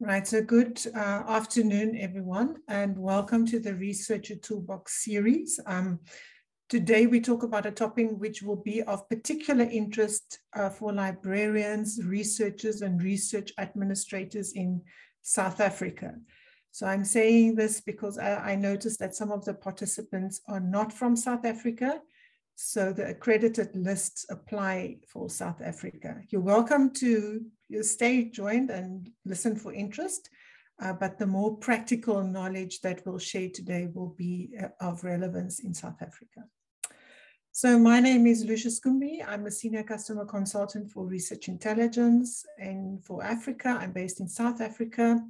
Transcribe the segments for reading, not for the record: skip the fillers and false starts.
Right, so good afternoon, everyone, and welcome to the Researcher Toolbox series. Today, we talk about a topic which will be of particular interest for librarians, researchers, and research administrators in South Africa. So I'm saying this because I noticed that some of the participants are not from South Africa, so the accredited lists apply for South Africa. You're welcome to stay joined and listen for interest, but the more practical knowledge that we'll share today will be of relevance in South Africa. So my name is Lucia Scumbi. I'm a senior customer consultant for research intelligence and for Africa. I'm based in South Africa.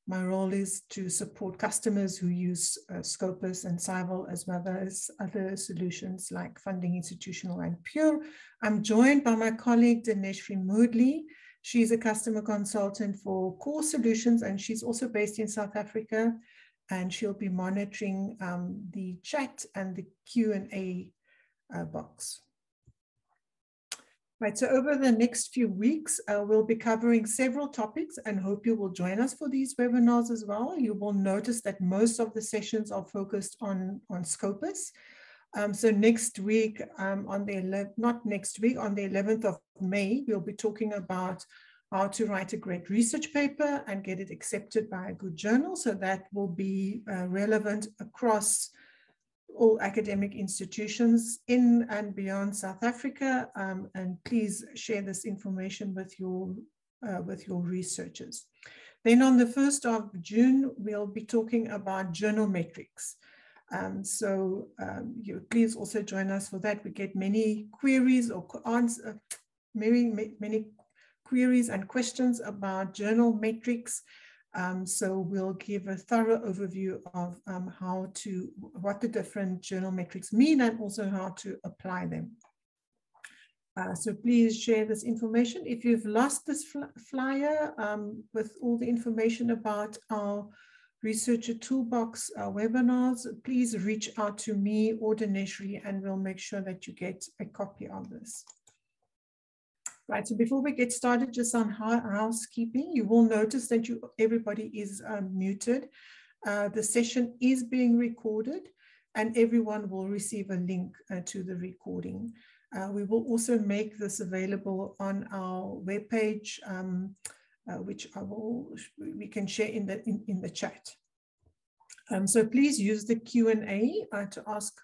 My role is to support customers who use Scopus and SciVal, as well as other solutions like Funding Institutional and Pure. I'm joined by my colleague, Dineshri Moodley. She's a customer consultant for Core Solutions, and she's also based in South Africa, and she'll be monitoring the chat and the Q&A box. Right, so over the next few weeks, we'll be covering several topics and hope you will join us for these webinars as well. You will notice that most of the sessions are focused on Scopus. So next week, on the 11th of May, we'll be talking about how to write a great research paper and get it accepted by a good journal. So that will be relevant across all academic institutions in and beyond South Africa, and please share this information with your researchers. Then on the 1st of June, we'll be talking about journal metrics. Please also join us for that. We get many queries or many queries and questions about journal metrics. So we'll give a thorough overview of what the different journal metrics mean and also how to apply them. So please share this information. If you've lost this flyer with all the information about our Researcher Toolbox webinars, please reach out to me or Dineshri and we'll make sure that you get a copy of this. Right, so before we get started, just on housekeeping, you will notice that everybody is muted. The session is being recorded and everyone will receive a link to the recording. We will also make this available on our webpage, which we can share in the chat. So please use the Q&A to ask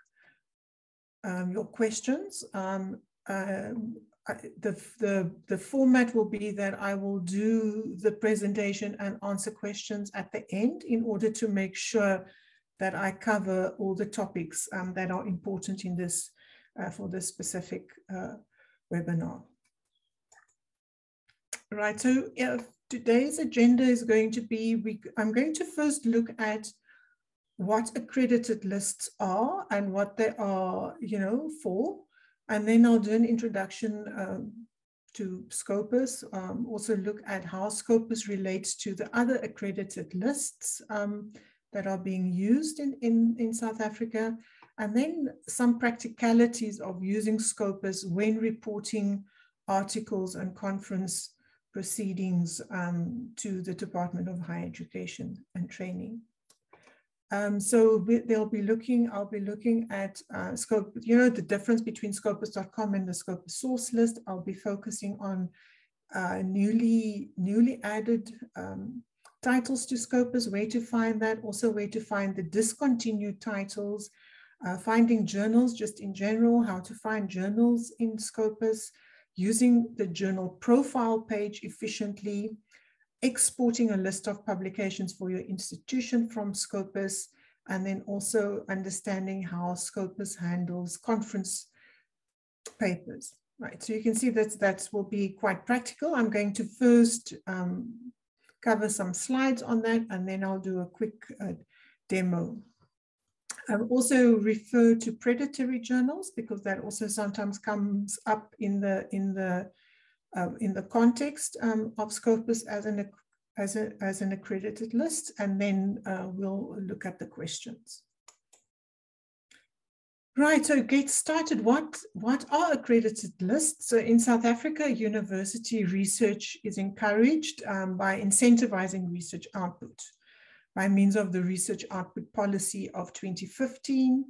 your questions. The format will be that I will do the presentation and answer questions at the end in order to make sure that I cover all the topics that are important in this for this specific webinar. Right, so today's agenda is going to be, I'm going to first look at what accredited lists are and what they are, for. And then I'll do an introduction to Scopus, also look at how Scopus relates to the other accredited lists that are being used in South Africa, and then some practicalities of using Scopus when reporting articles and conference proceedings to the Department of Higher Education and Training. So I'll be looking at Scopus, the difference between Scopus.com and the Scopus source list. I'll be focusing on newly added titles to Scopus, where to find that, also where to find the discontinued titles, finding journals just in general, how to find journals in Scopus, using the journal profile page efficiently, exporting a list of publications for your institution from Scopus, and then also understanding how Scopus handles conference papers. Right, so you can see that will be quite practical. I'm going to first cover some slides on that, and then I'll do a quick demo. I'll also refer to predatory journals because that also sometimes comes up in the context of Scopus as an accredited list, and then we'll look at the questions. Right, so get started. What are accredited lists? So in South Africa, university research is encouraged by incentivizing research output by means of the research output policy of 2015,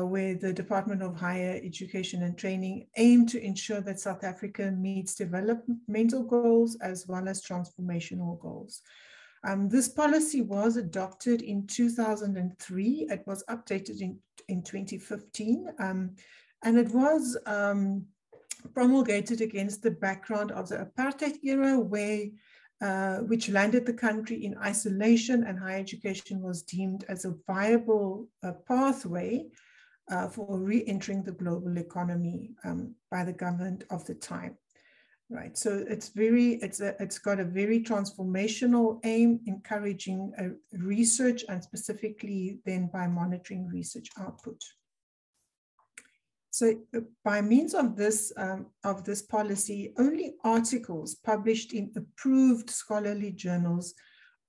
where the Department of Higher Education and Training aimed to ensure that South Africa meets developmental goals as well as transformational goals. This policy was adopted in 2003. It was updated in 2015, and it was promulgated against the background of the apartheid era, which landed the country in isolation, and higher education was deemed as a viable pathway for re-entering the global economy by the government of the time. Right, so it's got a very transformational aim, encouraging research, and specifically then by monitoring research output. So by means of this policy, only articles published in approved scholarly journals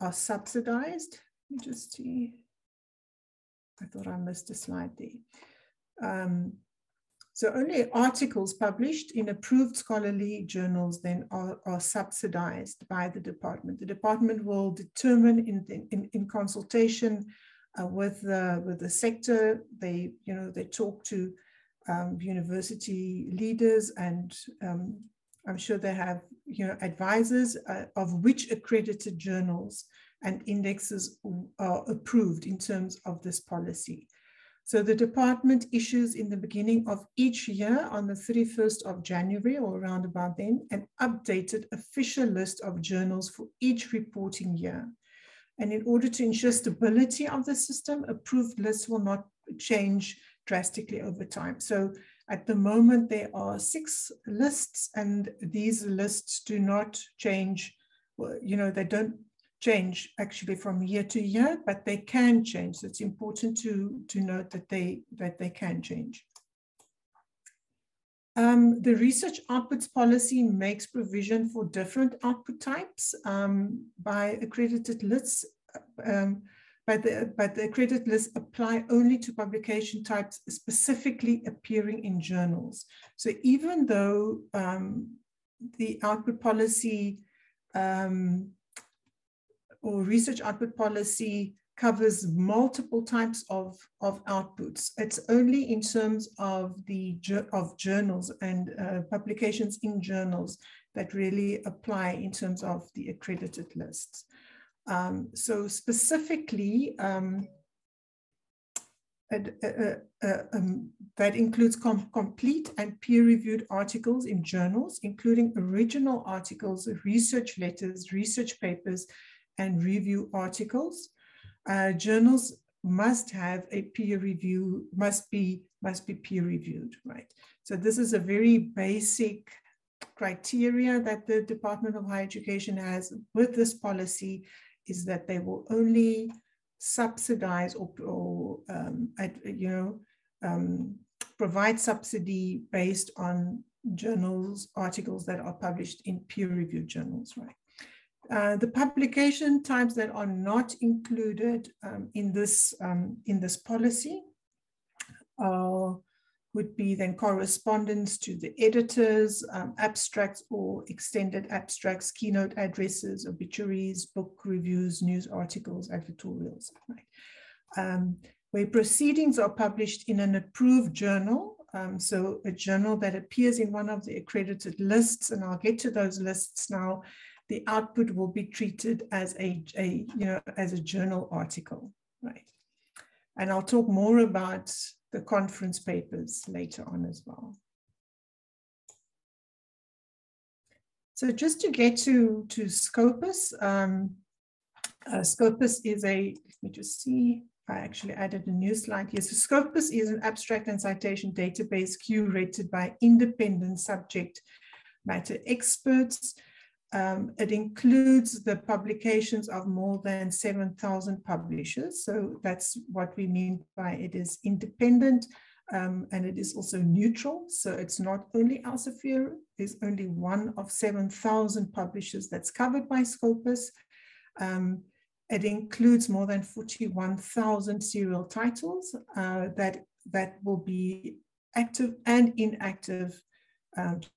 are subsidized. Let me just see. I thought I missed a slide there. So only articles published in approved scholarly journals then are subsidized by the department. The department will determine in consultation with the sector. They talk to university leaders, and I'm sure they have advisors of which accredited journals and indexes are approved in terms of this policy. So the department issues in the beginning of each year, on the 31st of January or around about then, an updated official list of journals for each reporting year. And in order to ensure stability of the system, approved lists will not change drastically over time. So at the moment, there are 6 lists, and these lists do not change. They don't change actually from year to year, but they can change. So it's important to note that they can change. The research outputs policy makes provision for different output types by accredited lists, but the accredited lists apply only to publication types specifically appearing in journals. So even though the output policy or research output policy covers multiple types of outputs, it's only in terms of journals and publications in journals that really apply in terms of the accredited lists. So specifically, that includes complete and peer-reviewed articles in journals, including original articles, research letters, research papers, and review articles. Journals must have a peer review, must be peer reviewed, right? So this is a very basic criteria that the Department of Higher Education has with this policy, is that they will only subsidize or provide subsidy based on journals, articles that are published in peer-reviewed journals, right? The publication types that are not included in this policy would be then correspondence to the editors, abstracts or extended abstracts, keynote addresses, obituaries, book reviews, news articles, editorials, right? Where proceedings are published in an approved journal, so a journal that appears in one of the accredited lists, and I'll get to those lists now, the output will be treated as as a journal article, right? And I'll talk more about the conference papers later on as well. So just to get to Scopus, Scopus is let me just see, I actually added a new slide here. So Scopus is an abstract and citation database curated by independent subject matter experts. It includes the publications of more than 7,000 publishers. So that's what we mean by it is independent, and it is also neutral. So it's not only Elsevier, there's only one of 7,000 publishers that's covered by Scopus. It includes more than 41,000 serial titles that that will be active and inactive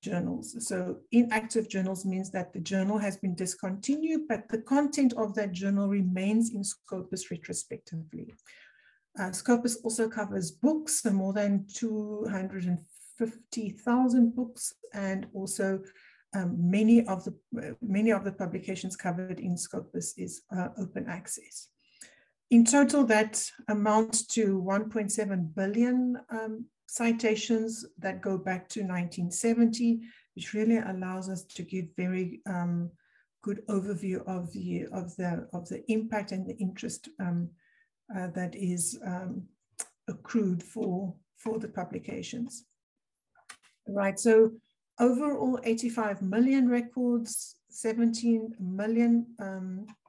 journals. So inactive journals means that the journal has been discontinued, but the content of that journal remains in Scopus retrospectively. Scopus also covers books, so more than 250,000 books, and also many of the publications covered in Scopus is open access. In total, that amounts to 1.7 billion citations that go back to 1970, which really allows us to give very good overview of the impact and the interest that is accrued for the publications. Right, so overall 85 million records, 17 million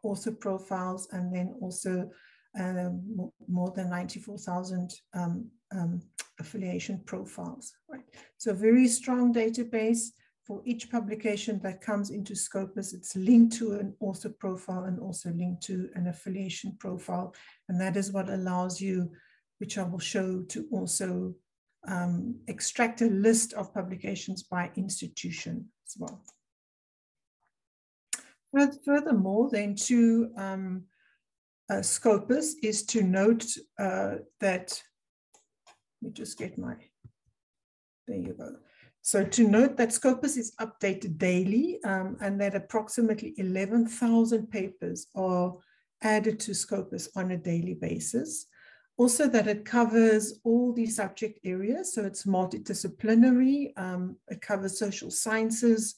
author profiles, and then also more than 94,000 affiliation profiles. Right, so very strong database. For each publication that comes into Scopus, it's linked to an author profile and also linked to an affiliation profile. And that is what allows you, which I will show, to also extract a list of publications by institution as well. Furthermore, then to Scopus is to note that, let me just get my, there you go. So to note that Scopus is updated daily and that approximately 11,000 papers are added to Scopus on a daily basis. Also that it covers all the subject areas, so it's multidisciplinary. It covers social sciences,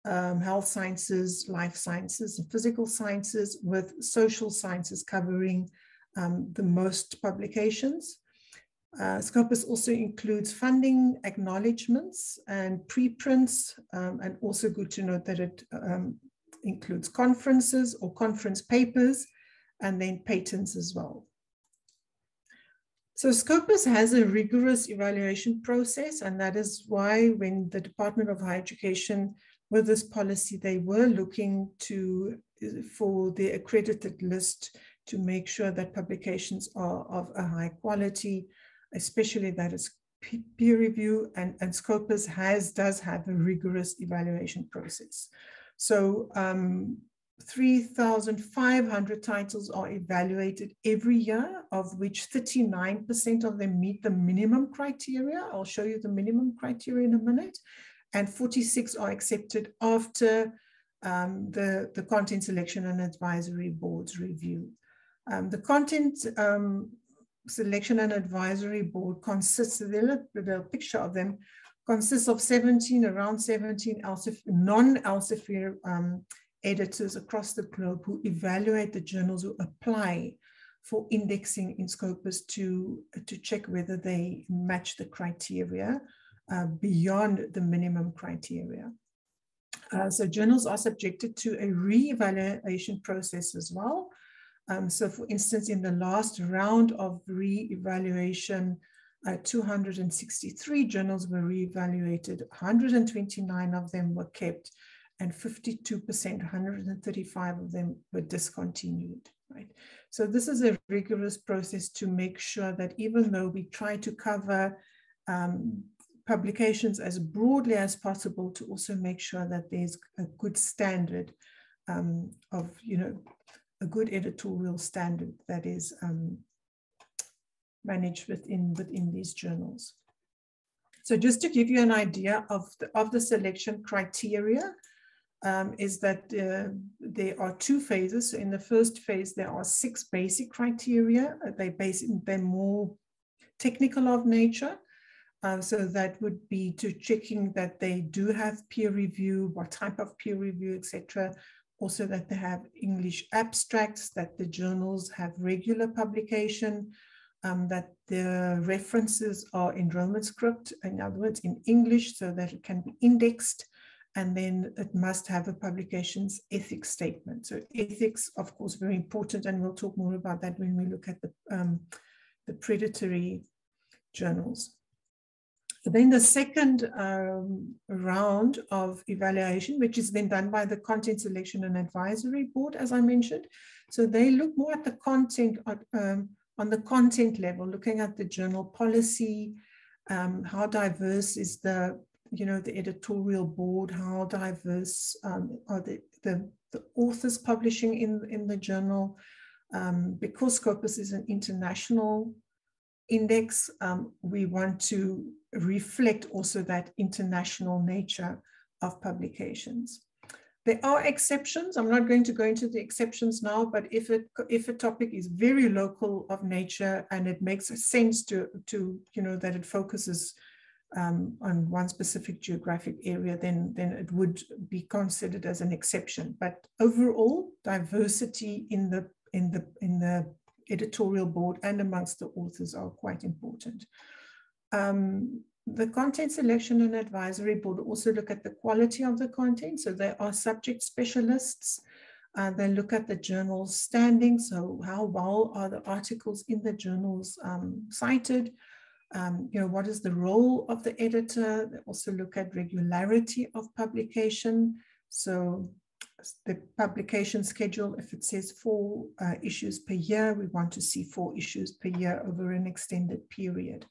health sciences, life sciences, and physical sciences, with social sciences covering the most publications. Scopus also includes funding acknowledgements and preprints, and also good to note that it includes conferences or conference papers, and then patents as well. So Scopus has a rigorous evaluation process, and that is why when the Department of Higher Education, with this policy, they were looking for the accredited list to make sure that publications are of a high quality, especially that it's peer review, and Scopus does have a rigorous evaluation process. So 3,500 titles are evaluated every year, of which 39% of them meet the minimum criteria. I'll show you the minimum criteria in a minute. And 46 are accepted after the Content Selection and Advisory Board's review. The Content Selection and Advisory Board consists, the picture of them consists of around 17 non-Elsevier editors across the globe who evaluate the journals, who apply for indexing in Scopus to check whether they match the criteria beyond the minimum criteria. So journals are subjected to a re-evaluation process as well. So for instance, in the last round of re-evaluation, 263 journals were re-evaluated, 129 of them were kept, and 52%, 135 of them were discontinued, right? So this is a rigorous process to make sure that even though we try to cover publications as broadly as possible, to also make sure that there's a good standard of, a good editorial standard that is managed within these journals. So just to give you an idea of the selection criteria, is that there are two phases. So in the first phase, there are 6 basic criteria. They're more technical of nature. So that would be to checking that they do have peer review, what type of peer review, etc. Also that they have English abstracts, that the journals have regular publication, that the references are in Roman script, in other words, in English, so that it can be indexed. And then it must have a publication's ethics statement. So ethics, of course, very important, and we'll talk more about that when we look at the predatory journals. Then the second round of evaluation, which is then done by the Content Selection and Advisory Board, as I mentioned. So they look more at the content on the content level, looking at the journal policy, how diverse is the editorial board, how diverse are the authors publishing in the journal. Because Scopus is an international index, we want to reflect also that international nature of publications. There are exceptions. I'm not going to go into the exceptions now, but if a topic is very local of nature and it makes sense to that it focuses on one specific geographic area, then it would be considered as an exception. But overall, diversity in the editorial board and amongst the authors are quite important. The content selection and advisory board also look at the quality of the content. So there are subject specialists. They look at the journal's standing. So how well are the articles in the journals cited? What is the role of the editor? They also look at regularity of publication. So the publication schedule, if it says 4 issues per year, we want to see 4 issues per year over an extended period.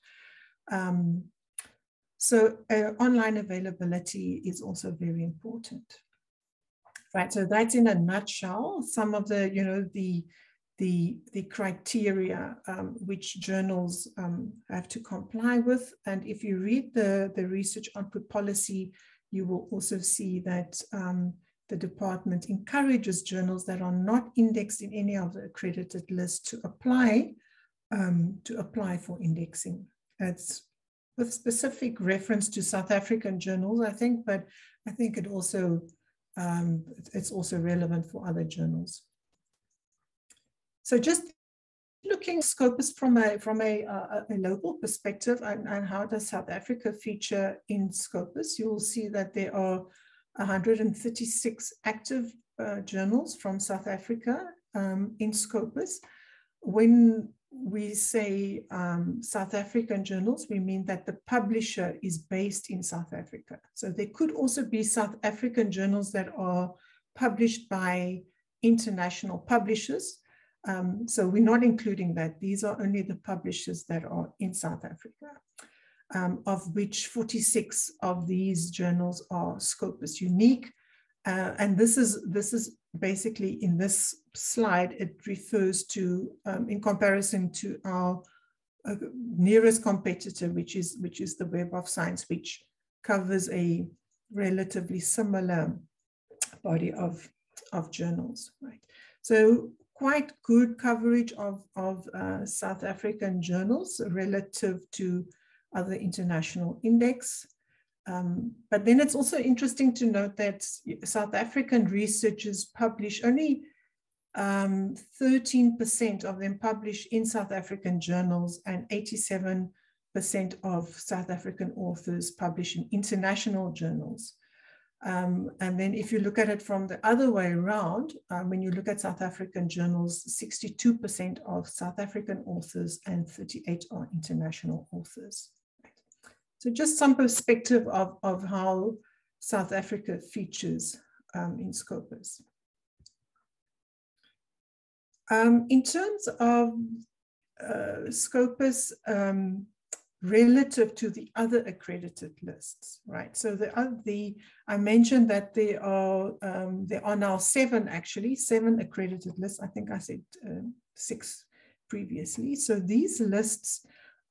So online availability is also very important. Right, so that's in a nutshell some of the, the criteria which journals have to comply with. And if you read the research output policy, you will also see that the department encourages journals that are not indexed in any of the accredited lists to apply for indexing. It's with specific reference to South African journals, I think, but I think it also it's also relevant for other journals. So just looking at Scopus from a local perspective and how does South Africa feature in Scopus, you will see that there are 136 active journals from South Africa in Scopus. When we say South African journals, we mean that the publisher is based in South Africa. So there could also be South African journals that are published by international publishers. So we're not including that. These are only the publishers that are in South Africa, of which 46 of these journals are Scopus unique. And this is basically in this slide, it refers to, in comparison to our nearest competitor, which is the Web of Science, which covers a relatively similar body of journals, right? So quite good coverage of South African journals relative to other international index. But then it's also interesting to note that South African researchers publish only 13% of them publish in South African journals, and 87% of South African authors publish in international journals. And then if you look at it from the other way around, when you look at South African journals, 62% of South African authors and 38% are international authors. So just some perspective of how South Africa features in Scopus. In terms of Scopus relative to the other accredited lists, right? So I mentioned that there are now 7 accredited lists. I think I said 6 previously. So these lists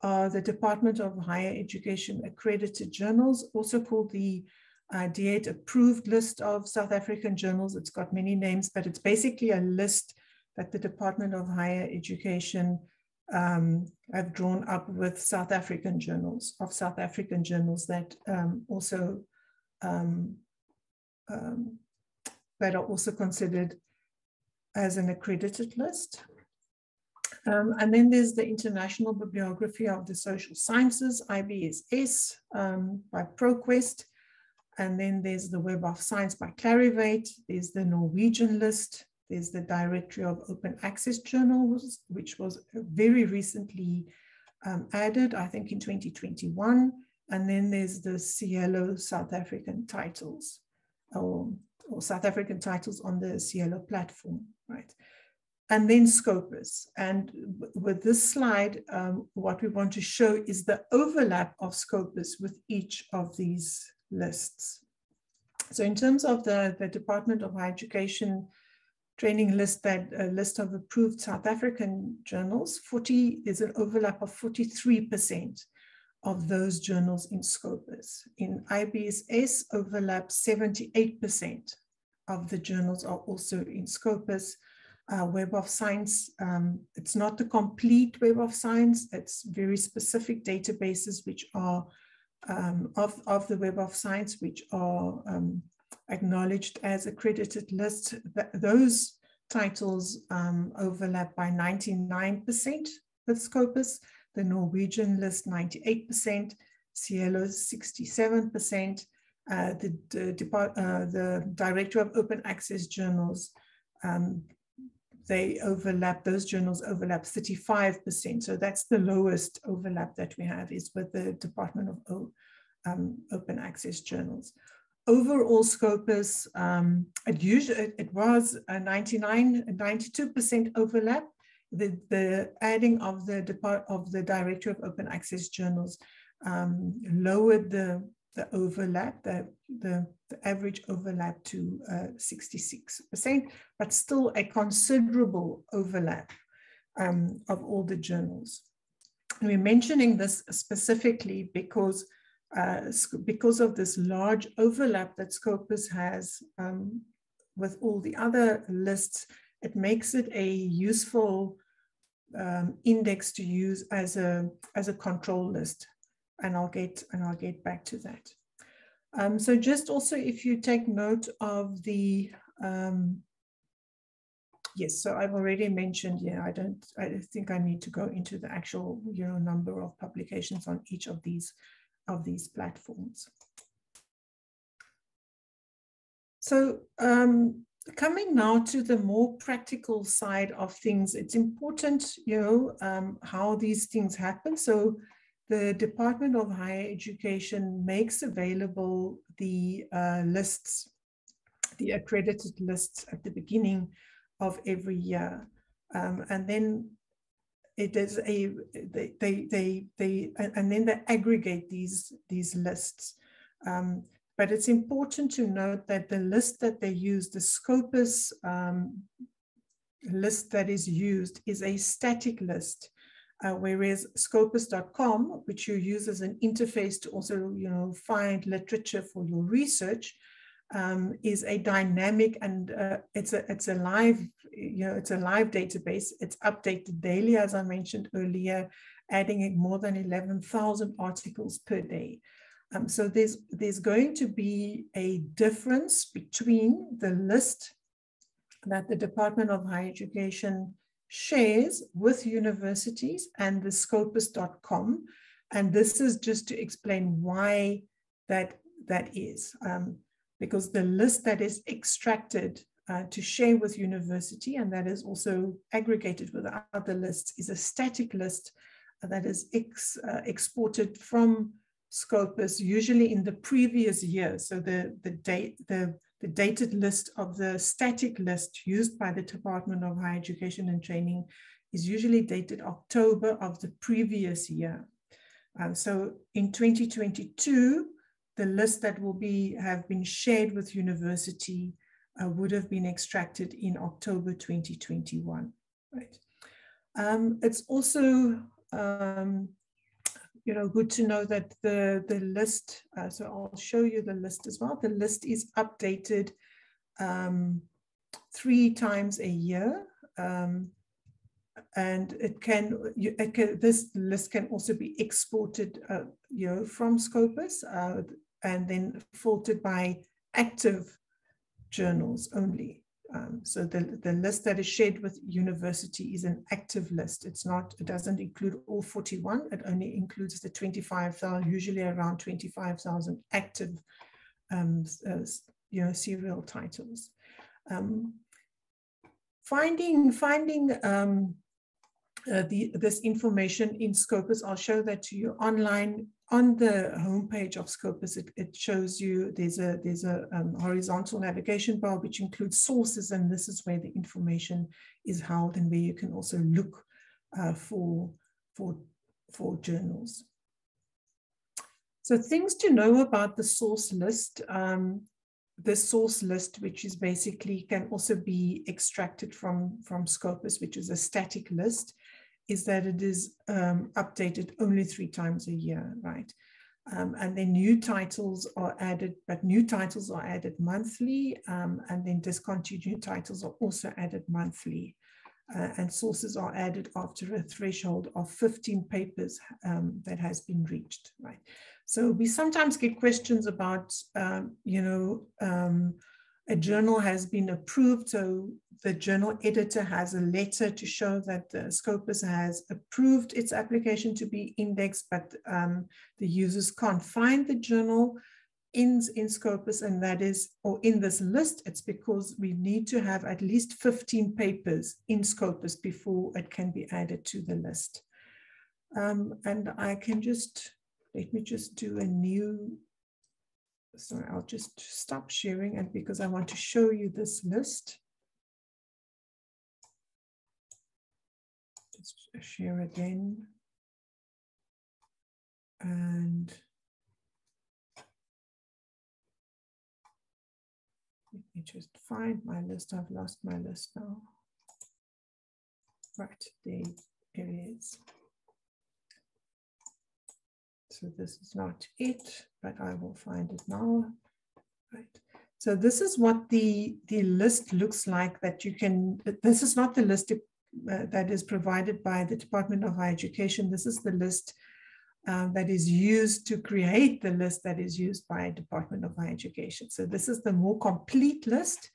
are the Department of Higher Education accredited journals, also called the D8 approved list of South African journals. It's got many names, but it's basically a list that the Department of Higher Education have drawn up with South African journals, that also that are also considered as an accredited list. And then there's the International Bibliography of the Social Sciences, IBSS, by ProQuest. And then there's the Web of Science by Clarivate. There's the Norwegian list. There's the Directory of Open Access Journals, which was very recently added, I think in 2021. And then there's the Cielo South African titles, or South African titles on the Cielo platform, right? and then Scopus. And with this slide, what we want to show is the overlap of Scopus with each of these lists. So in terms of the Department of Higher Education training list, that list of approved South African journals, there's an overlap of 43% of those journals in Scopus. In IBSS, overlap 78% of the journals are also in Scopus. Web of Science, it's not the complete Web of Science, it's very specific databases which are of the Web of Science, which are acknowledged as accredited lists. Those titles overlap by 99% with Scopus, the Norwegian list 98%, Cielo's 67%, the Director of Open Access Journals, those journals overlap 35%. So that's the lowest overlap that we have, is with the Department of Open Access Journals. Overall Scopus, it was a 92% overlap. The adding of the Director of Open Access Journals lowered the overlap, the average overlap to 66%, but still a considerable overlap of all the journals. And we're mentioning this specifically because of this large overlap that Scopus has with all the other lists. It makes it a useful index to use as a control list. And I'll get back to that. So just also, if you take note of the, yes, so I've already mentioned, yeah, I think I need to go into the actual, number of publications on each of these platforms. So coming now to the more practical side of things, it's important, how these things happen. So the Department of Higher Education makes available the lists, the accredited lists at the beginning of every year. And then it is and then they aggregate these lists. But it's important to note that the list that they use, the Scopus list that is used, is a static list. Whereas Scopus.com, which you use as an interface to also, find literature for your research, is a dynamic, and it's a live, it's a live database. It's updated daily, as I mentioned earlier, adding more than 11,000 articles per day. So there's going to be a difference between the list that the Department of Higher Education shares with universities and the Scopus.com. And this is just to explain why that is. Because the list that is extracted to share with university, and that is also aggregated with other lists, is a static list that is exported from Scopus, usually in the previous year. So the dated list of the static list used by the Department of Higher Education and Training is usually dated October of the previous year. So in 2022, the list that will have been shared with university would have been extracted in October 2021. Right. It's also good to know that the list, so I'll show you the list as well. The list is updated 3 times a year. And this list can also be exported, from Scopus, and then filtered by active journals only. So the list that is shared with university is an active list. It doesn't include all 41. It only includes the 25,000, usually around 25,000 active, serial titles. Finding this information in Scopus, I'll show that to you online. on the homepage of Scopus, it shows you there's a horizontal navigation bar which includes sources, and this is where the information is held and where you can also look for journals. So things to know about the source list. The source list, which is basically can also be extracted from Scopus, which is a static list, is that it is updated only 3 times a year, right? And then new titles are added, but new titles are added monthly, and then discontinued titles are also added monthly. And sources are added after a threshold of 15 papers that has been reached, right? So we sometimes get questions about, a journal has been approved, so the journal editor has a letter to show that the Scopus has approved its application to be indexed, but the users can't find the journal in Scopus, and that is, or in this list, it's because we need to have at least 15 papers in Scopus before it can be added to the list. And I can just, let me just do a new, sorry, I'll just stop sharing, and because I want to show you this list. Just share again. And let me just find my list. I've lost my list now. Right, there it is. So this is not it, but I will find it now. Right. So this is what the list looks like that you can, this is not the list that is provided by the Department of Higher Education. This is the list that is used to create the list that is used by Department of Higher Education. So this is the more complete list.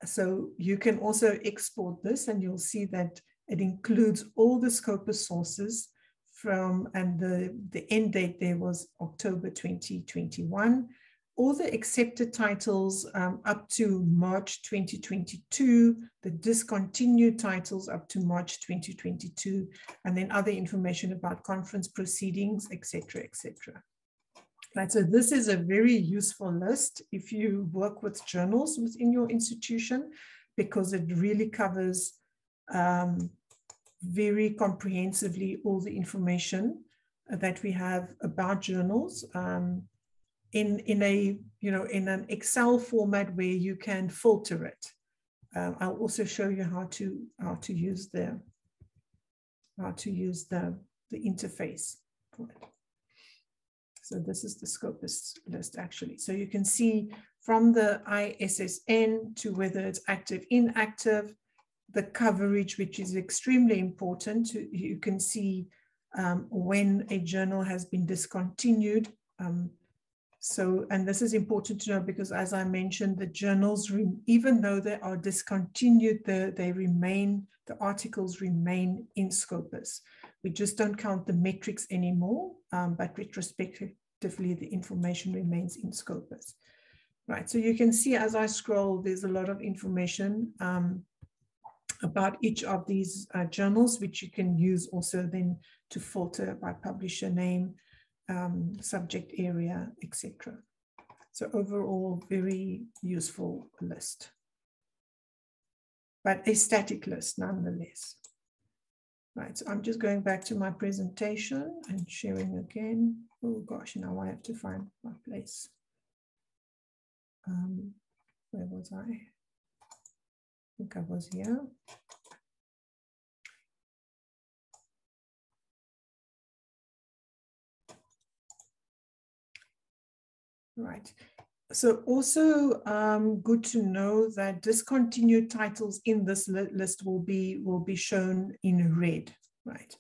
So you can also export this, and you'll see that it includes all the Scopus sources from, and the end date there was October 2021. All the accepted titles up to March 2022, the discontinued titles up to March 2022, and then other information about conference proceedings, etc., etc. Right, so this is a very useful list if you work with journals within your institution, because it really covers very comprehensively all the information that we have about journals. In a, in an Excel format where you can filter it. I'll also show you how to use the interface for it. So this is the Scopus list actually. So you can see from the ISSN to whether it's active, inactive, the coverage, which is extremely important. You can see when a journal has been discontinued. So, and this is important to know because, as I mentioned, the journals, even though they are discontinued, the articles remain in Scopus. We just don't count the metrics anymore, but retrospectively, the information remains in Scopus. Right, so you can see as I scroll, there's a lot of information about each of these journals, which you can use also then to filter by publisher name, subject area, etc. So overall, very useful list, but a static list nonetheless. Right, so I'm just going back to my presentation and sharing again. Oh gosh, now I have to find my place. Where was I? I think I was here. Right. So also good to know that discontinued titles in this list will be shown in red, right?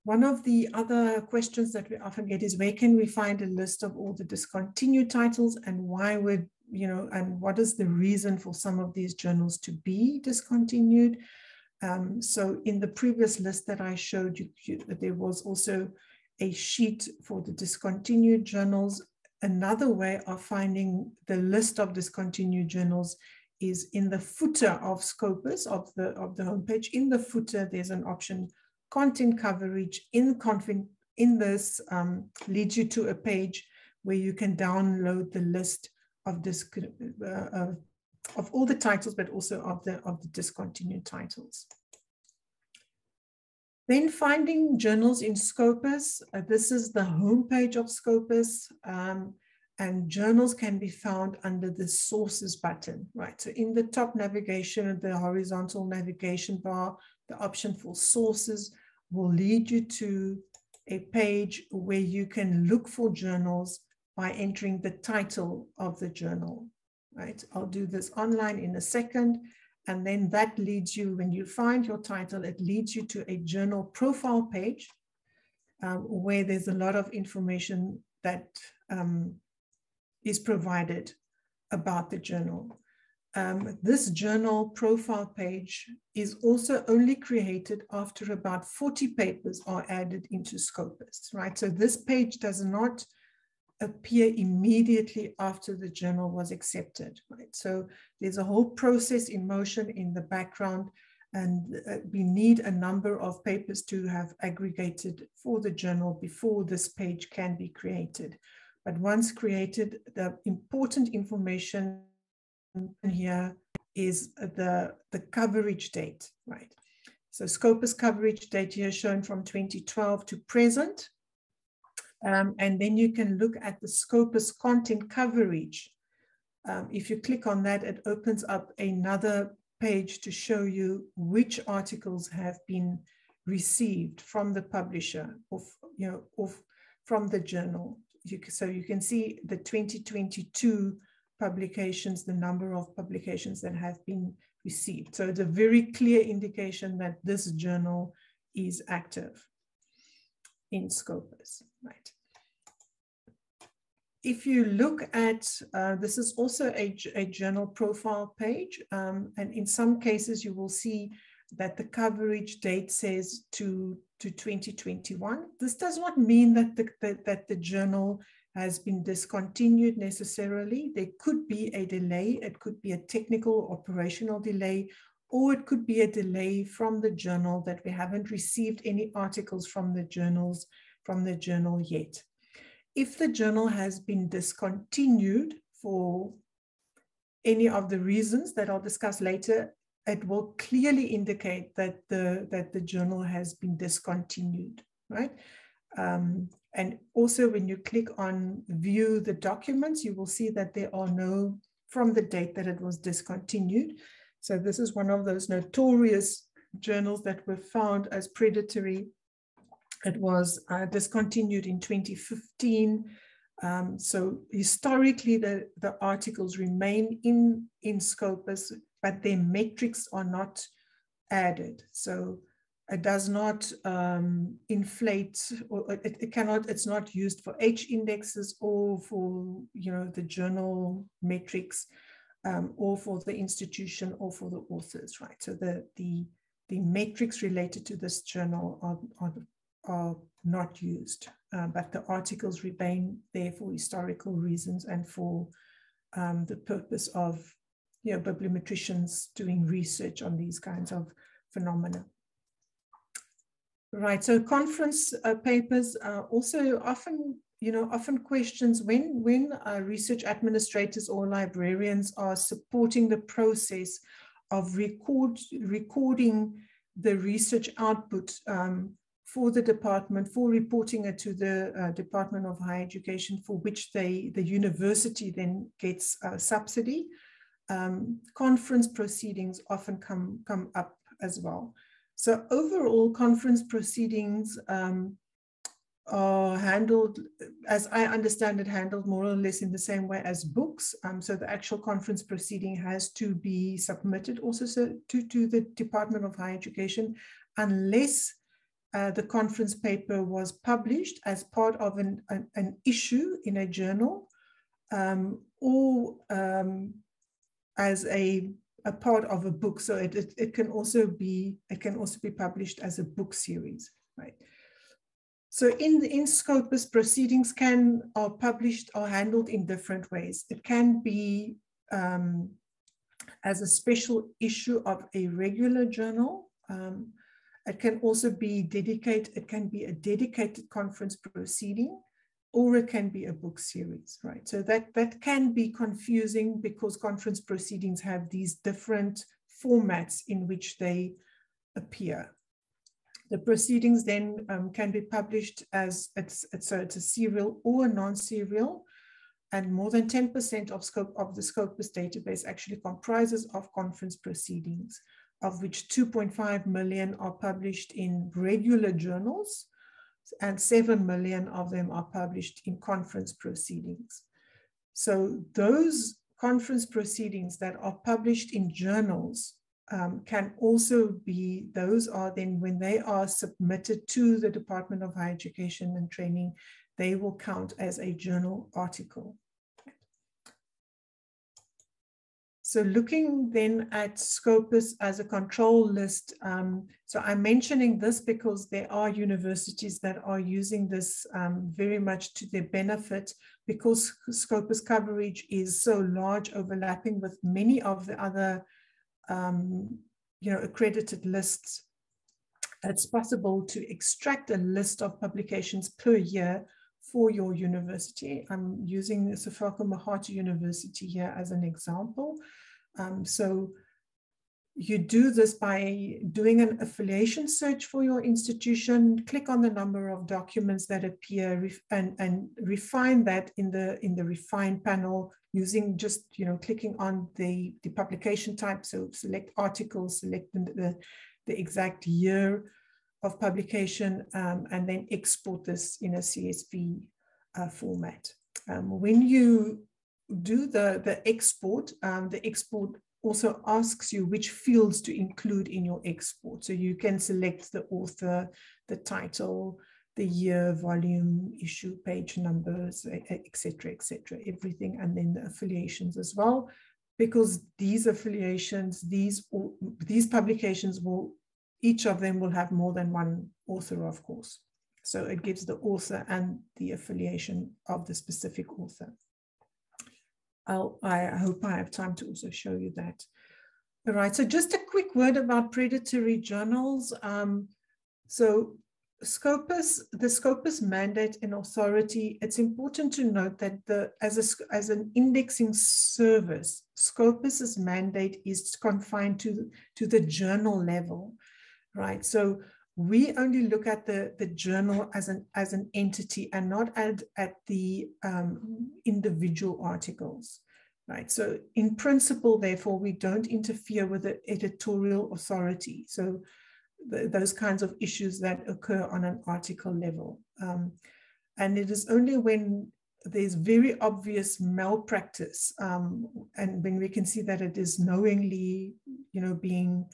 One of the other questions that we often get is, where can we find a list of all the discontinued titles, and why would, and what is the reason for some of these journals to be discontinued? So in the previous list that I showed you, there was also a sheet for the discontinued journals. Another way of finding the list of discontinued journals is in the footer of Scopus, of the homepage. In the footer, there's an option, content coverage. In this leads you to a page where you can download the list of all the titles, but also of the discontinued titles. Then finding journals in Scopus. This is the homepage of Scopus, and journals can be found under the sources button, right? So in the top navigation, the horizontal navigation bar, the option for sources will lead you to a page where you can look for journals by entering the title of the journal, right? I'll do this online in a second. And then that leads you, when you find your title, it leads you to a journal profile page where there's a lot of information that is provided about the journal. This journal profile page is also only created after about 40 papers are added into Scopus, right? So this page does not appear immediately after the journal was accepted, right? So there's a whole process in motion in the background, and we need a number of papers to have aggregated for the journal before this page can be created. But once created, the important information here is the coverage date, right? So Scopus coverage date here shown from 2012 to present. And then you can look at the Scopus content coverage. If you click on that, it opens up another page to show you which articles have been received from the publisher or from the journal. So you can see the 2022 publications, the number of publications that have been received. So it's a very clear indication that this journal is active in Scopus, right? If you look at, this is also a journal profile page, and in some cases you will see that the coverage date says to 2021. This does not mean that the journal has been discontinued necessarily. There could be a delay. It could be a technical operational delay, or it could be a delay from the journal that we haven't received any articles from the journal yet. If the journal has been discontinued for any of the reasons that I'll discuss later, it will clearly indicate that the journal has been discontinued, right? And also when you click on view the documents, you will see that there are no, from the date that it was discontinued. So this is one of those notorious journals that were found as predatory. It was discontinued in 2015. So historically, the articles remain in Scopus, but their metrics are not added. So it does not inflate, or it's not used for H indexes or for the journal metrics, or for the institution or for the authors, right? So the metrics related to this journal are not used, but the articles remain there for historical reasons and for the purpose of bibliometricians doing research on these kinds of phenomena. Right, so conference papers also often questions when research administrators or librarians are supporting the process of recording the research output for the department, for reporting it to the Department of Higher Education, for which the university then gets a subsidy. Conference proceedings often come up as well. So overall, conference proceedings are handled, as I understand it, handled more or less in the same way as books. So the actual conference proceeding has to be submitted also to the Department of Higher Education, unless the conference paper was published as part of an issue in a journal, or as a part of a book. So it can also be published as a book series, right? So in Scopus, proceedings are published or handled in different ways. It can be as a special issue of a regular journal. It can also be dedicated, it can be a dedicated conference proceeding, or it can be a book series, right? So that can be confusing because conference proceedings have these different formats in which they appear. The proceedings then can be published as it's a serial or a non-serial, and more than 10% of the Scopus database actually comprises of conference proceedings, of which 2.5 million are published in regular journals, and 7 million of them are published in conference proceedings. So those conference proceedings that are published in journals can also be, those are then, when they are submitted to the Department of Higher Education and Training, they will count as a journal article. So looking then at Scopus as a control list, so I'm mentioning this because there are universities that are using this very much to their benefit, because Scopus coverage is so large, overlapping with many of the other accredited lists. It's possible to extract a list of publications per year for your university. I'm using Sefako Mahato University here as an example. So you do this by doing an affiliation search for your institution, click on the number of documents that appear, and refine that in the refine panel using just, clicking on the publication type. So select articles, select the exact year of publication, and then export this in a CSV format. When you do the export also asks you which fields to include in your export. So you can select the author, the title, the year, volume, issue, page numbers, etc., everything, and then the affiliations as well, because these affiliations, these publications will, each of them will have more than one author, of course. So it gives the author and the affiliation of the specific author. I hope I have time to also show you that. All right, so just a quick word about predatory journals. So the Scopus mandate and authority, it's important to note that as an indexing service, Scopus's mandate is confined to the journal level, right? So we only look at the journal as an entity and not at the individual articles, right? So in principle, therefore, we don't interfere with the editorial authority. So those kinds of issues that occur on an article level. And it is only when there's very obvious malpractice, and when we can see that it is knowingly, being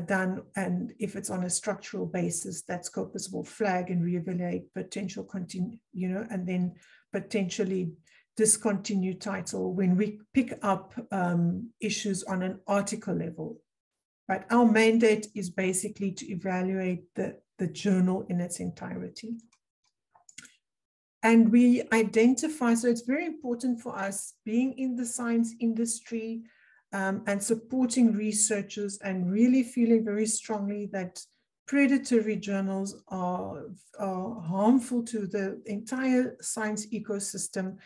done, and if it's on a structural basis, that Scopus will flag and reevaluate potential and then potentially discontinue title when we pick up issues on an article level. Right? Our mandate is basically to evaluate the journal in its entirety. And we identify, so it's very important for us, being in the science industry, and supporting researchers, and really feeling very strongly that predatory journals are harmful to the entire science ecosystem.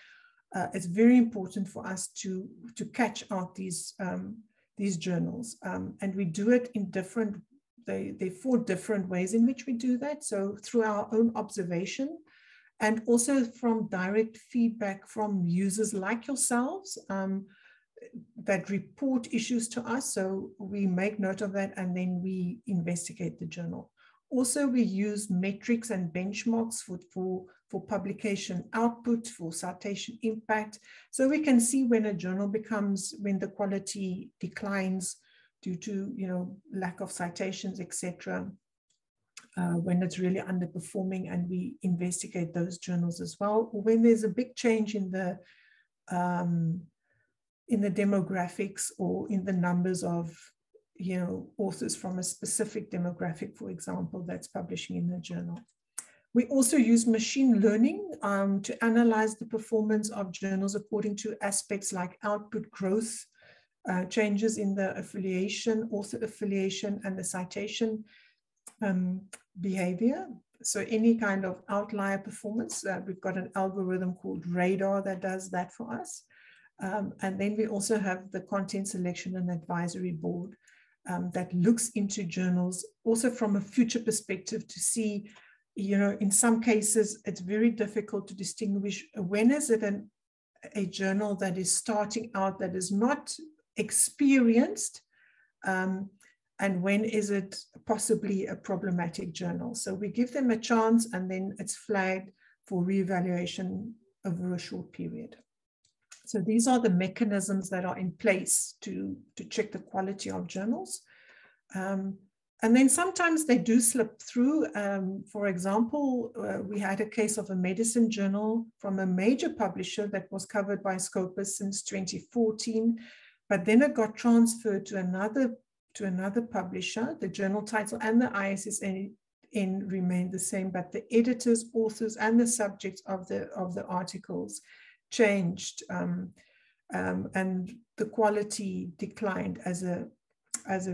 It's very important for us to catch out these journals, and we do it in different. There are 4 different ways in which we do that. So through our own observation, and also from direct feedback from users like yourselves, that report issues to us. So we make note of that, and then we investigate the journal. Also, we use metrics and benchmarks for publication output, for citation impact. So we can see when a journal when the quality declines due to, lack of citations, etc. When it's really underperforming, and we investigate those journals as well. Or when there's a big change in the demographics, or in the numbers of authors from a specific demographic, for example, that's publishing in the journal. We also use machine learning to analyze the performance of journals according to aspects like output growth, changes in the affiliation, author affiliation, and the citation behavior. So any kind of outlier performance, we've got an algorithm called Radar that does that for us. And then we also have the content selection and advisory board that looks into journals also from a future perspective to see, you know, in some cases, it's very difficult to distinguish when is it a journal that is starting out that is not experienced, and when is it possibly a problematic journal. So we give them a chance and then it's flagged for reevaluation over a short period. So these are the mechanisms that are in place to check the quality of journals. And then sometimes they do slip through. For example, we had a case of a medicine journal from a major publisher that was covered by Scopus since 2014, but then it got transferred to another publisher. The journal title and the ISSN remained the same, but the editors, authors, and the subjects of the articles changed, and the quality declined as a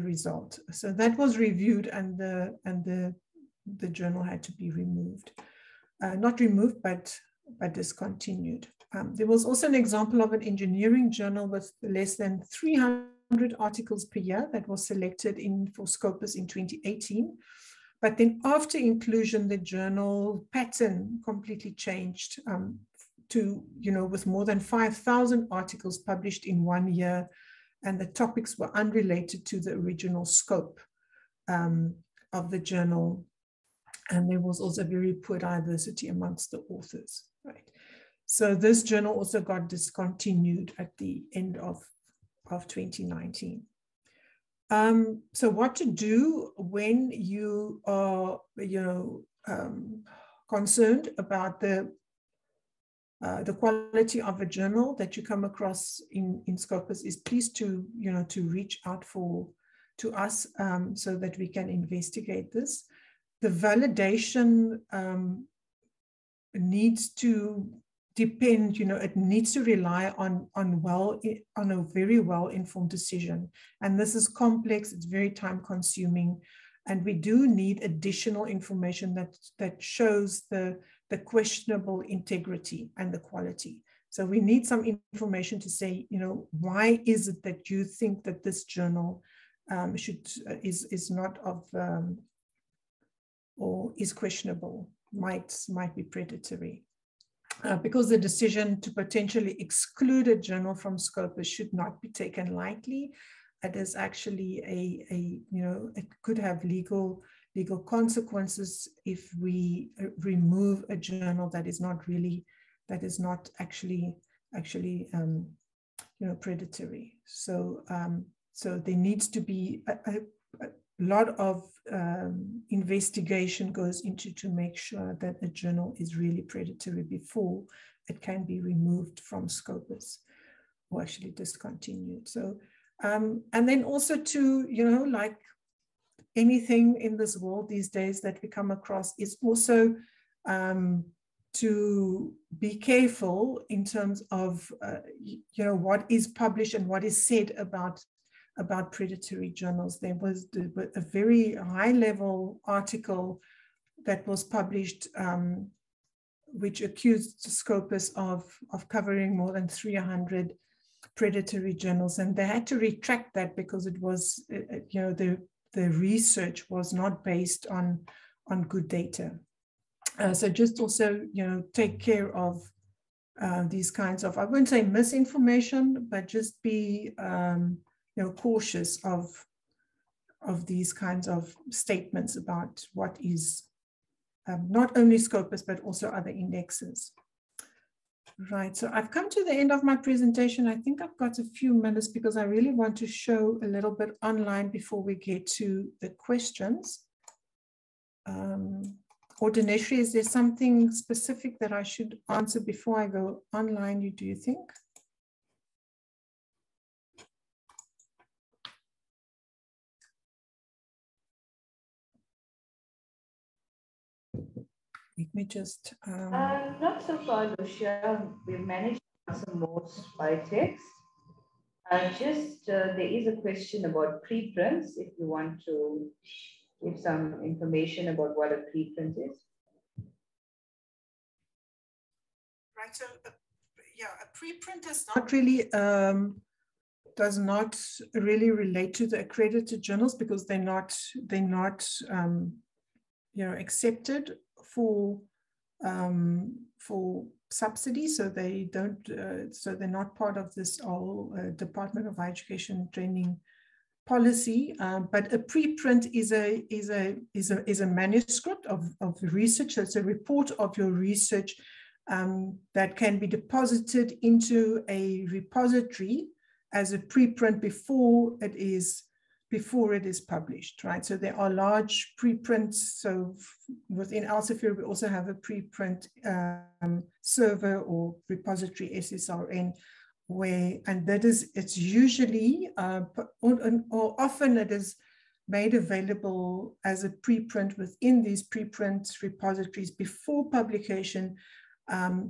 result. So that was reviewed, and the journal had to be removed, not removed, but discontinued. There was also an example of an engineering journal with less than 300 articles per year that was selected for Scopus in 2018. But then after inclusion, the journal pattern completely changed to, you know, with more than 5,000 articles published in 1 year, and the topics were unrelated to the original scope of the journal. And there was also very poor diversity amongst the authors, right? So this journal also got discontinued at the end of 2019. So what to do when you are, you know, concerned about the quality of a journal that you come across in Scopus is please to, you know, to reach out to us so that we can investigate this. The validation needs to depend, you know, it needs to rely on a very well-informed decision. And this is complex, it's very time consuming. And we do need additional information that shows the questionable integrity and the quality. So we need some information to say, you know, why is it that you think that this journal is not of or is questionable, might be predatory. Because the decision to potentially exclude a journal from Scopus should not be taken lightly. It is actually you know, it could have legal consequences if we remove a journal that is not actually you know, predatory. So so there needs to be a lot of investigation goes into to make sure that a journal is really predatory before it can be removed from Scopus or actually discontinued. So, and then also to, you know, like anything in this world these days that we come across is also to be careful in terms of, you know, what is published and what is said about predatory journals. There was a very high-level article that was published which accused Scopus of covering more than 300 predatory journals, and they had to retract that because it was, you know, the research was not based on good data. So just also, you know, take care of these kinds of, I wouldn't say misinformation, but just be you know, cautious of these kinds of statements about what is not only Scopus, but also other indexes. Right, so I've come to the end of my presentation. I think I've got a few minutes because I really want to show a little bit online before we get to the questions. Or Dineshri, is there something specific that I should answer before I go online, do you think? Let me just... Not so far, Lucia. We've managed to answer most by text. There is a question about preprints, if you want to give some information about what a preprint is. Right, so yeah, a preprint is not really, does not really relate to the accredited journals because they're not you know, accepted for subsidy, so they don't, so they're not part of this whole Department of Higher Education training policy. But a preprint is a manuscript of research. So it's a report of your research that can be deposited into a repository as a preprint before it is published, right? So there are large preprints. So within Elsevier, we also have a preprint server or repository, SSRN, where, and that is, it's usually, or often it is made available as a preprint within these preprint repositories before publication,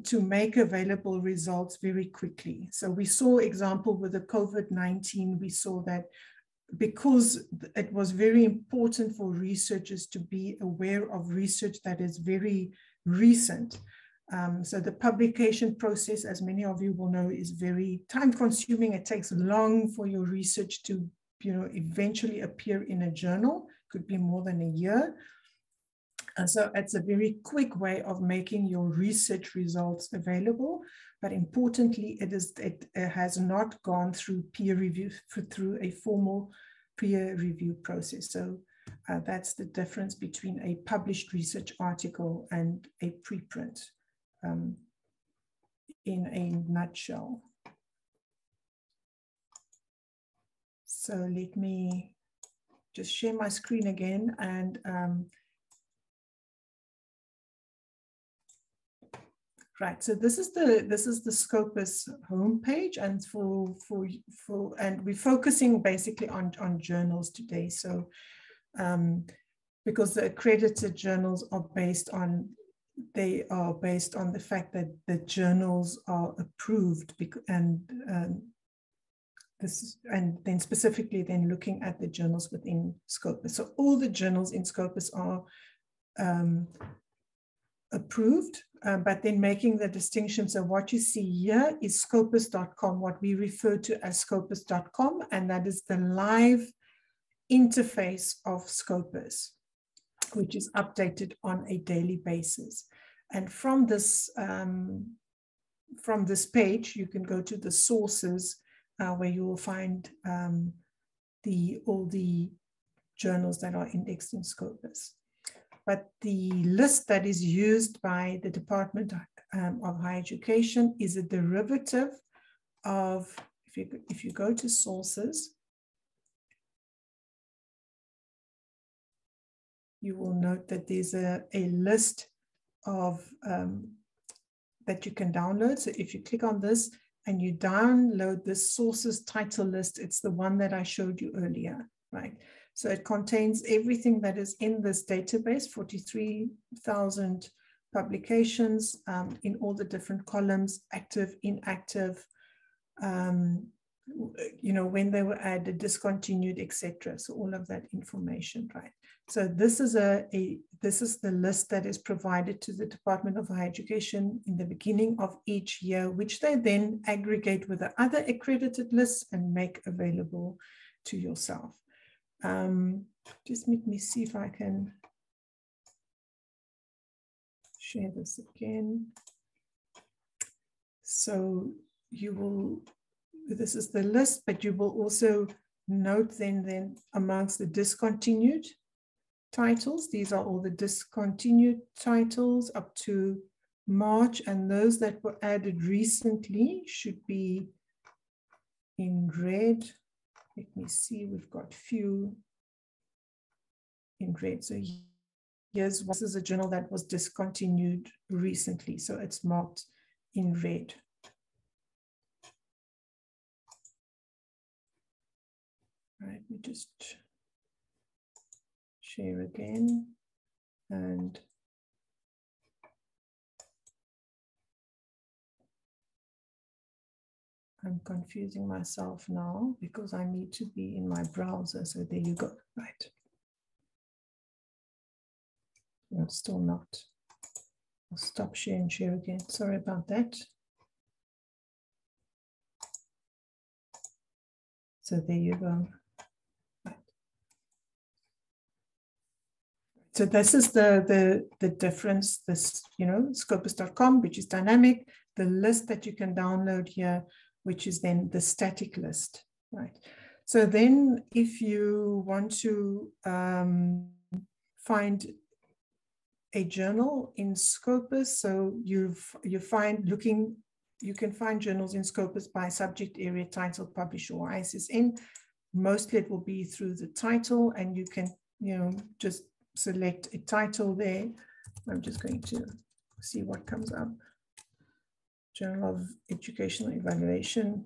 to make available results very quickly. So we saw example with the COVID-19, we saw that because it was very important for researchers to be aware of research that is very recent. So the publication process, as many of you will know, is very time consuming. It takes long for your research to, you know, eventually appear in a journal, could be more than a year. And so it's a very quick way of making your research results available. But importantly, it has not gone through peer review, through a formal peer review process. So that's the difference between a published research article and a preprint, in a nutshell. So let me just share my screen again, and right, so this is the Scopus homepage, and and we're focusing basically on journals today. So because the accredited journals are based on the fact that the journals are approved, and then specifically then looking at the journals within Scopus. So all the journals in Scopus are approved, but then making the distinction. So what you see here is scopus.com, what we refer to as scopus.com, and that is the live interface of Scopus, which is updated on a daily basis. And from this page, you can go to the sources, where you will find all the journals that are indexed in Scopus. But the list that is used by the Department of Higher Education is a derivative of, if you go to sources, you will note that there's a list of that you can download. So if you click on this and you download this sources title list, it's the one that I showed you earlier, right? So it contains everything that is in this database, 43,000 publications in all the different columns, active, inactive, you know, when they were added, discontinued, etc. So all of that information, right? So this is the list that is provided to the Department of Higher Education in the beginning of each year, which they then aggregate with the other accredited lists and make available to yourself. Just let me see if I can share this again. So you will, this is the list, but you will also note then amongst the discontinued titles, these are all the discontinued titles up to March, and those that were added recently should be in red. Let me see, we've got few in red. So here's, this is a journal that was discontinued recently, so it's marked in red. All right, we just share again, and I'm confusing myself now because I need to be in my browser. So there you go. Right. No, still not. I'll stop share and share again. Sorry about that. So there you go. Right. So this is the difference, this, you know, Scopus.com, which is dynamic, the list that you can download here, which is then the static list, right? So then if you want to find a journal in Scopus, so you can find journals in Scopus by subject area, title, publisher, or ISSN. Mostly it will be through the title, and you can, you know, just select a title there. I'm just going to see what comes up. Journal of Educational Evaluation.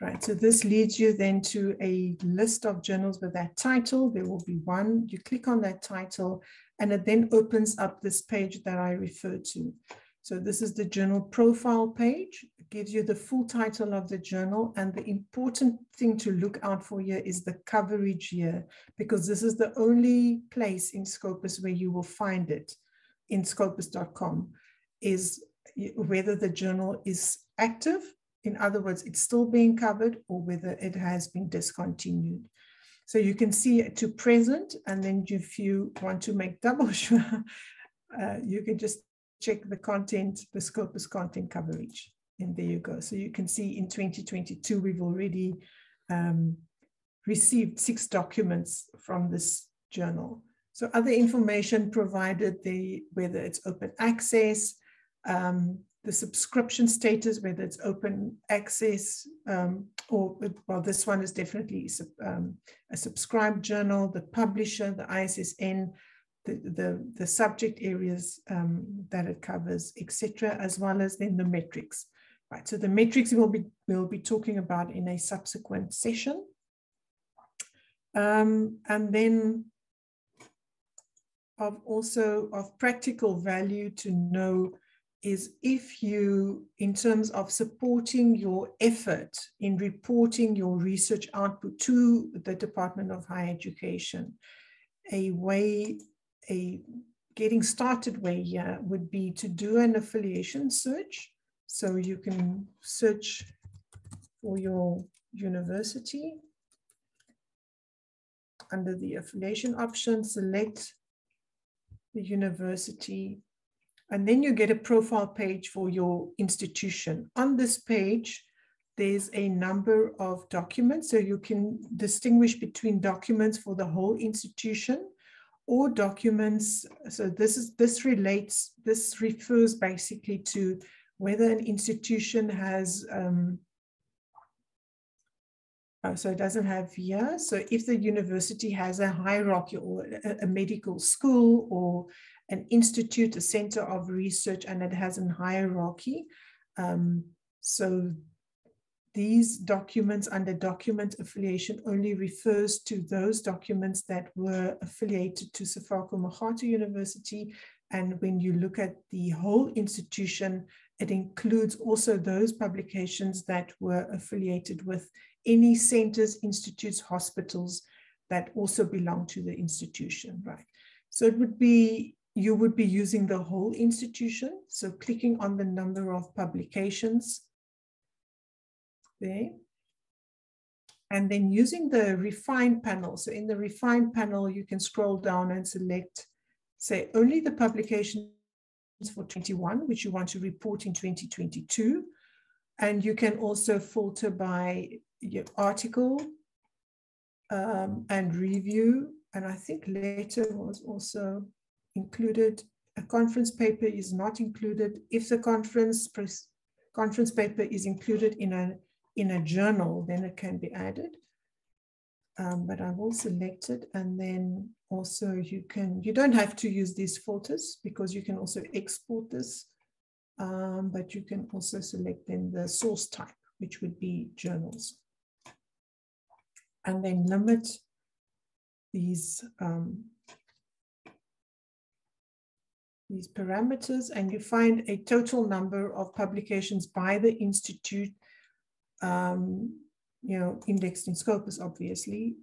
Right, so this leads you then to a list of journals with that title. There will be one. You click on that title, and it then opens up this page that I referred to. So this is the journal profile page. It gives you the full title of the journal, and the important thing to look out for here is the coverage year, because this is the only place in Scopus where you will find it in Scopus.com, is whether the journal is active. In other words, it's still being covered, or whether it has been discontinued. So you can see it to present, and then if you want to make double sure, you can just check the content, the Scopus content coverage, and there you go. So you can see in 2022, we've already received 6 documents from this journal. So other information provided, whether it's open access, the subscription status, whether it's open access, or, well, this one is definitely a subscribed journal, the publisher, the ISSN, the subject areas that it covers, etc., as well as then the metrics. Right, so the metrics we'll be talking about in a subsequent session. And then of practical value to know is, if you, in terms of supporting your effort in reporting your research output to the Department of Higher Education, a getting started way here would be to do an affiliation search. So you can search for your university under the affiliation option, select the university, and then you get a profile page for your institution. On this page, there's a number of documents, so you can distinguish between documents for the whole institution or documents. So this refers basically to whether an institution has, so it doesn't have here. So if the university has a hierarchy, or a medical school, or an institute, a center of research, and it has a hierarchy. So these documents under document affiliation only refers to those documents that were affiliated to Sefako Makgatho University. And when you look at the whole institution, it includes also those publications that were affiliated with any centers, institutes, hospitals that also belong to the institution, right? So it would be, you would be using the whole institution. So clicking on the number of publications there, and then using the refine panel. So in the refine panel, you can scroll down and select, say, only the publications for 21, which you want to report in 2022. And you can also filter by your article and review. And I think letter was also included. A conference paper is not included. If the conference paper is included in a journal, then it can be added. But I will select it, and then also you don't have to use these filters, because you can also export this, but you can also select then the source type, which would be journals, and then limit these these parameters, and you find a total number of publications by the institute, you know, indexed in Scopus, obviously.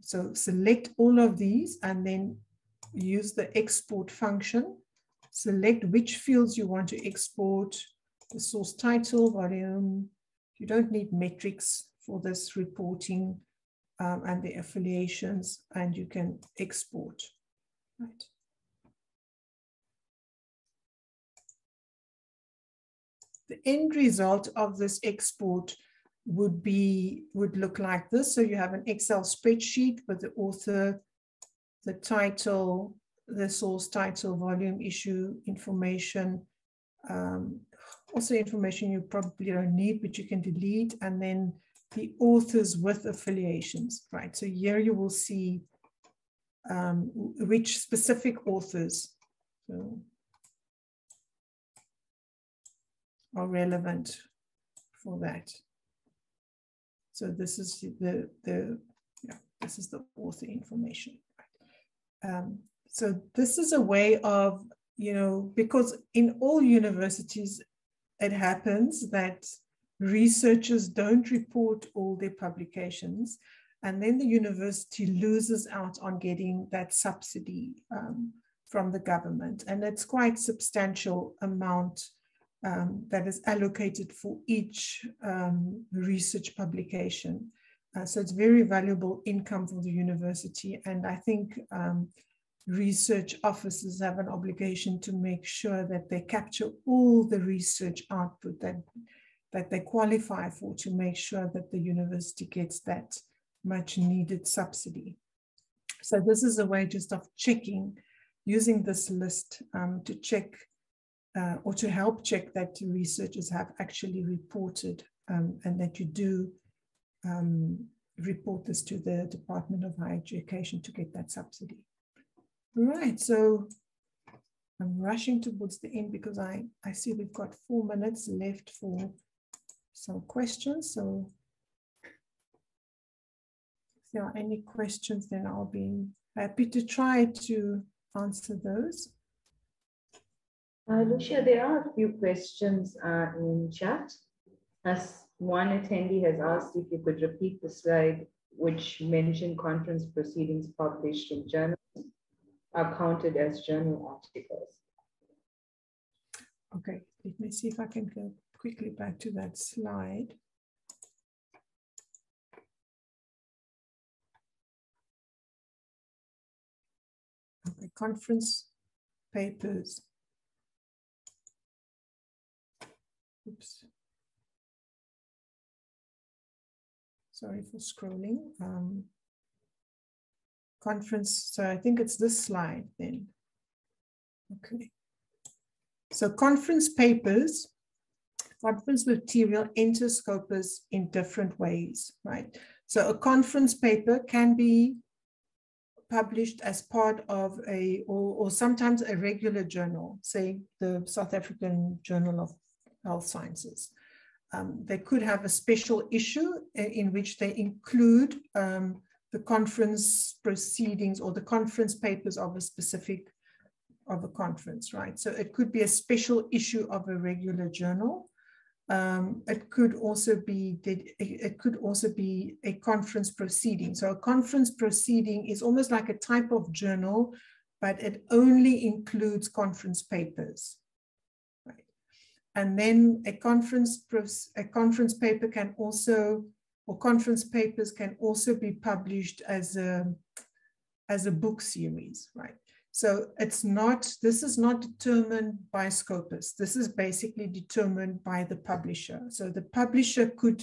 So select all of these and then use the export function. Select which fields you want to export, the source title, volume. You don't need metrics for this reporting, and the affiliations, and you can export, right? The end result of this export would look like this. So you have an Excel spreadsheet with the author, the title, the source title, volume, issue, information, also information you probably don't need, but you can delete, and then the authors with affiliations, right? So here you will see which specific authors are relevant for that. So this is this is the author information. So this is a way of, you know, because in all universities, it happens that researchers don't report all their publications, and then the university loses out on getting that subsidy from the government. And it's quite substantial amount that is allocated for each research publication. So it's very valuable income for the university. And I think research officers have an obligation to make sure that they capture all the research output that they qualify for, to make sure that the university gets that much needed subsidy. So this is a way just of checking, using this list to check or to help check that researchers have actually reported and that you do report this to the Department of Higher Education to get that subsidy. Right, so I'm rushing towards the end because I see we've got 4 minutes left for some questions. So if there are any questions, then I'll be happy to try to answer those. Lucia, there are a few questions in chat. As one attendee has asked if you could repeat the slide which mentioned conference proceedings published in journals are counted as journal articles. Okay, let me see if I can go quickly back to that slide. Okay, conference papers. Oops. Sorry for scrolling. Conference, so I think it's this slide then. Okay. So conference papers, conference material enters Scopus in different ways, right? So a conference paper can be published as part of or sometimes a regular journal, say the South African Journal of Health Sciences. They could have a special issue in which they include the conference proceedings or the conference papers of a conference, right? So it could be a special issue of a regular journal. It could also be a conference proceeding. So a conference proceeding is almost like a type of journal, but it only includes conference papers. And then a conference paper can also, or conference papers can also be published as a book series, right? So this is not determined by Scopus. This is basically determined by the publisher. So the publisher could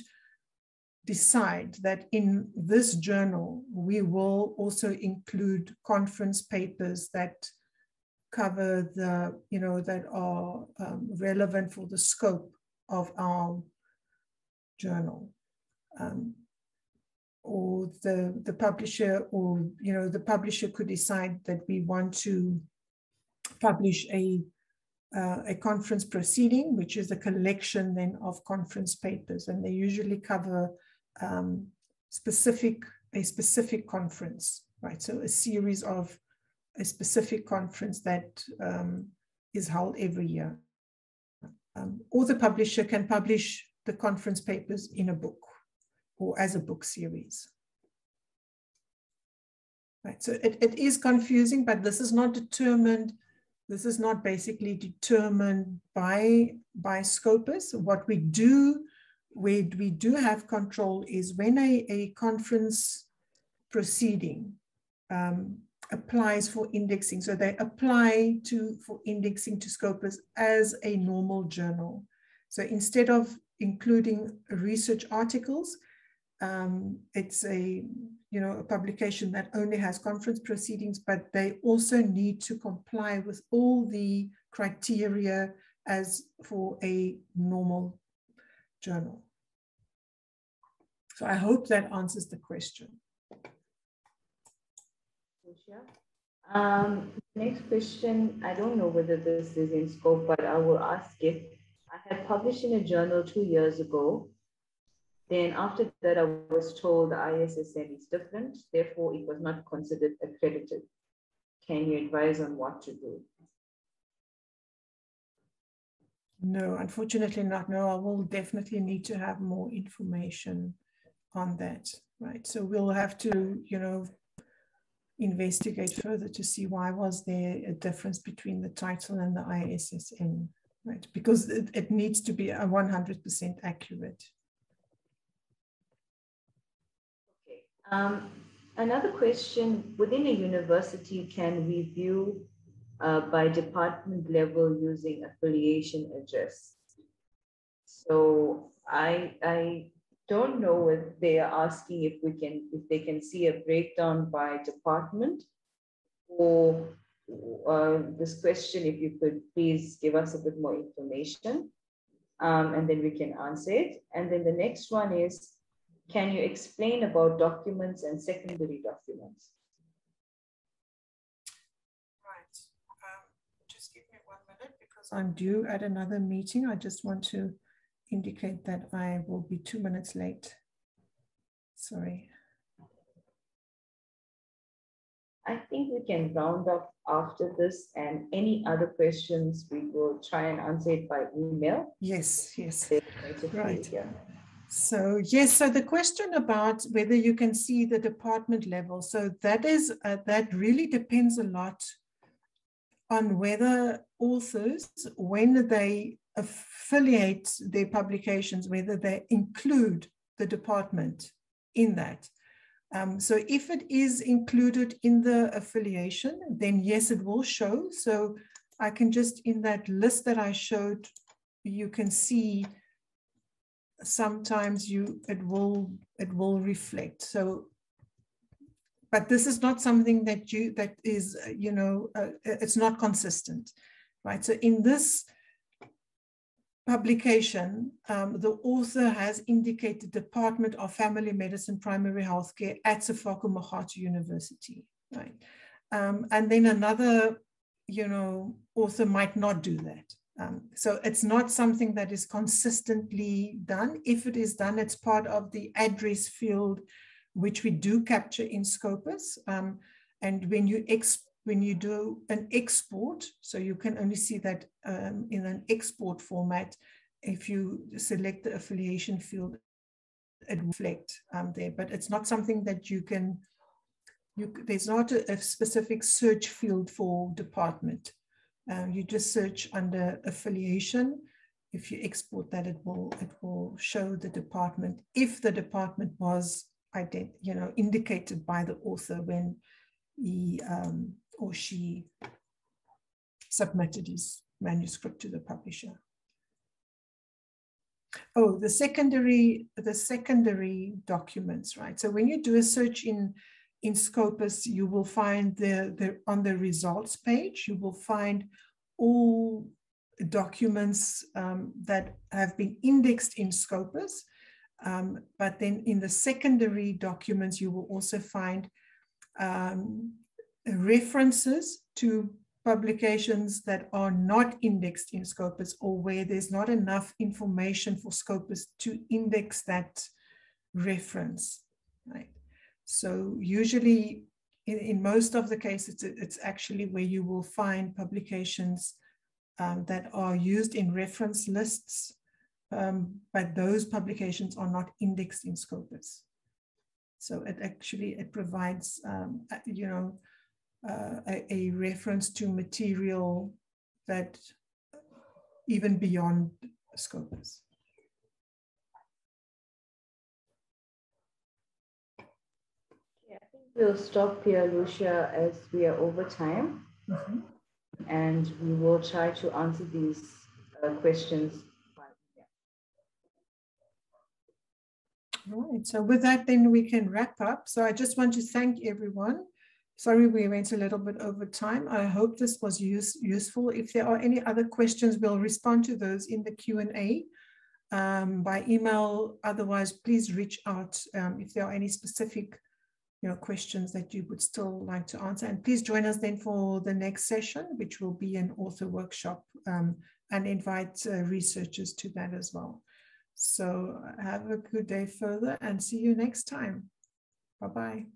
decide that in this journal, we will also include conference papers that cover that are relevant for the scope of our journal, or the publisher, or the publisher could decide that we want to publish a conference proceeding, which is a collection then of conference papers, and they usually cover a specific conference, right? So a series of a specific conference that is held every year. Or the publisher can publish the conference papers in a book or as a book series. Right, so it is confusing, but this is not determined. This is not basically determined by Scopus. What we do, where we do have control, is when a conference proceeding applies for indexing. So they apply for indexing to Scopus as a normal journal. So instead of including research articles, it's a publication that only has conference proceedings, but they also need to comply with all the criteria as for a normal journal. So I hope that answers the question. Next question, I don't know whether this is in scope, but I will ask it. I had published in a journal 2 years ago. Then after that, I was told the ISSN is different, therefore it was not considered accredited. Can you advise on what to do? No, unfortunately not. No, I will definitely need to have more information on that, right? So we'll have to, investigate further to see why was there a difference between the title and the ISSN, right? Because it needs to be 100% accurate. Another question, within a university, you can review by department level using affiliation address. So I don't know if they are asking if they can see a breakdown by department, or this question, if you could please give us a bit more information, and then we can answer it. And then the next one is, can you explain about documents and secondary documents? Right. Just give me 1 minute because I'm due at another meeting. I just want to indicate that I will be 2 minutes late. Sorry. I think we can round up after this, and any other questions, we will try and answer it by email. Yes, yes. Right. Yeah. So yes, so the question about whether you can see the department level, so that is that really depends a lot on whether authors, when they affiliate their publications, whether they include the department in that. So if it is included in the affiliation, then yes, it will show. So I can just, in that list that I showed, you can see sometimes it will reflect. So, but this is not something that is it's not consistent, right? So in this publication, the author has indicated Department of Family Medicine Primary Healthcare at Sefako Makgatho University, right? And then another author might not do that. So it's not something that is consistently done. If it is done, it's part of the address field, which we do capture in Scopus. And when you do an export, so you can only see that in an export format, if you select the affiliation field, it will reflect there. But it's not something that you can, there's not a specific search field for department. You just search under affiliation. If you export that, it will show the department, if the department was indicated by the author when he or she submitted his manuscript to the publisher. Oh, the secondary documents, right? So when you do a search in Scopus, you will find on the results page, you will find all documents that have been indexed in Scopus. But then in the secondary documents, you will also find references to publications that are not indexed in Scopus, or where there's not enough information for Scopus to index that reference, right? So usually, in most of the cases, it's actually where you will find publications that are used in reference lists, but those publications are not indexed in Scopus. So it provides, you know, a reference to material that even beyond Scopus. Yeah, I think we'll stop here, Lucia, as we are over time. Mm-hmm. And we will try to answer these questions. All right, so with that, then we can wrap up. So I just want to thank everyone. Sorry, we went a little bit over time. I hope this was useful. If there are any other questions, we'll respond to those in the Q&A by email. Otherwise, please reach out if there are any specific questions that you would still like to answer. And please join us then for the next session, which will be an author workshop, and invite researchers to that as well. So have a good day further and see you next time. Bye-bye.